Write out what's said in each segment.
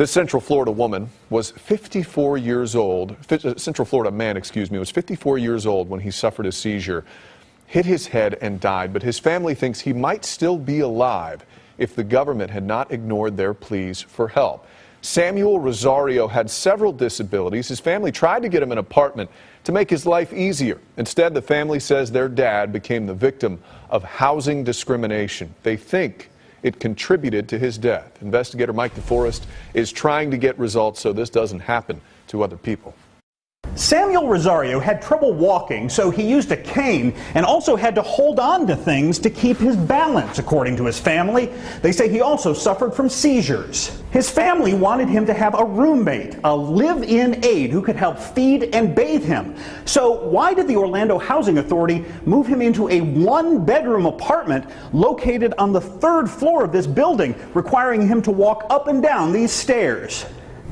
This Central Florida woman was 54 years old. Central Florida man, was 54 years old when he suffered a seizure, hit his head and died. But his family thinks he might still be alive if the government had not ignored their pleas for help. Samuel Rosario had several disabilities. His family tried to get him an apartment to make his life easier. Instead, the family says their dad became the victim of housing discrimination. They think it contributed to his death. Investigator Mike DeForest is trying to get results so this doesn't happen to other people. Samuel Rosario had trouble walking, so he used a cane and also had to hold on to things to keep his balance, according to his family. They say he also suffered from seizures. His family wanted him to have a roommate, a live-in aide who could help feed and bathe him. So why did the Orlando Housing Authority move him into a one-bedroom apartment located on the 3rd floor of this building, requiring him to walk up and down these stairs?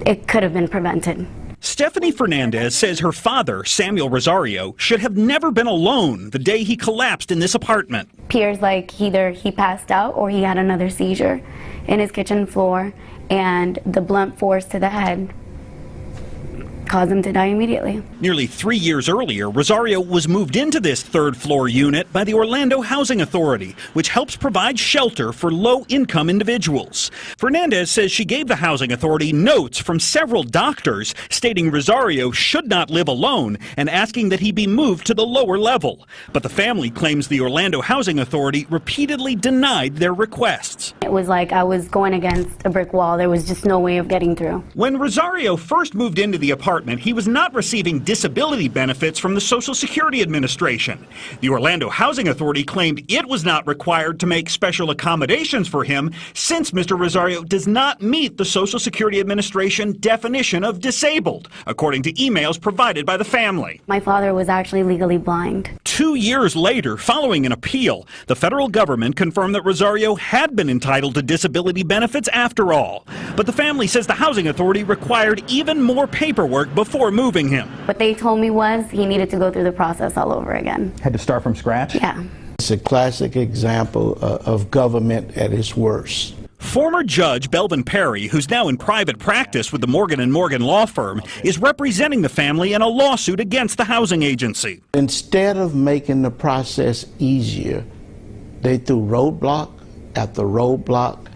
It could have been prevented. Stephanie Fernandez says her father, Samuel Rosario, should have never been alone the day he collapsed in this apartment. Appears like either he passed out or he had another seizure in his kitchen floor, and the blunt force to the head caused him to die immediately. Nearly 3 years earlier, Rosario was moved into this 3rd floor unit by the Orlando Housing Authority, which helps provide shelter for low-income individuals. Fernandez says she gave the Housing Authority notes from several doctors stating Rosario should not live alone and asking that he be moved to the lower level. But the family claims the Orlando Housing Authority repeatedly denied their requests. It was like I was going against a brick wall. There was just no way of getting through. When Rosario first moved into the apartment, he was not receiving disability benefits from the Social Security Administration. The Orlando Housing Authority claimed it was not required to make special accommodations for him since Mr. Rosario does not meet the Social Security Administration definition of disabled, according to emails provided by the family. My father was actually legally blind. 2 years later, following an appeal, the federal government confirmed that Rosario had been entitled to disability benefits after all. But the family says the Housing Authority required even more paperwork before moving him. What they told me was he needed to go through the process all over again. Had to start from scratch? Yeah. It's a classic example of government at its worst. Former Judge Belvin Perry, who's now in private practice with the Morgan & Morgan law firm, is representing the family in a lawsuit against the housing agency. Instead of making the process easier, they threw roadblock after roadblock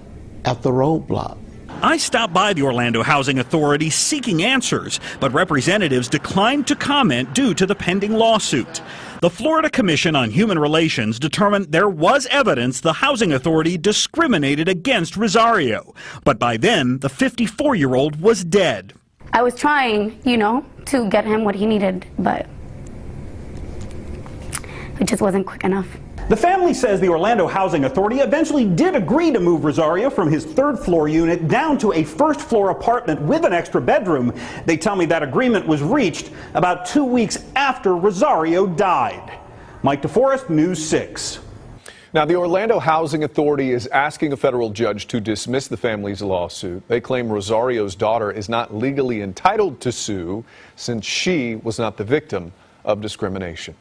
after roadblock. I stopped by the Orlando Housing Authority seeking answers, but representatives declined to comment due to the pending lawsuit. The Florida Commission on Human Relations determined there was evidence the Housing Authority discriminated against Rosario, but by then the 54-year-old was dead. I was trying, to get him what he needed, but it just wasn't quick enough. The family says the Orlando Housing Authority eventually did agree to move Rosario from his 3rd floor unit down to a 1st floor apartment with an extra bedroom. They tell me that agreement was reached about 2 weeks after Rosario died. Mike DeForest, News 6. Now, the Orlando Housing Authority is asking a federal judge to dismiss the family's lawsuit. They claim Rosario's daughter is not legally entitled to sue since she was not the victim of discrimination.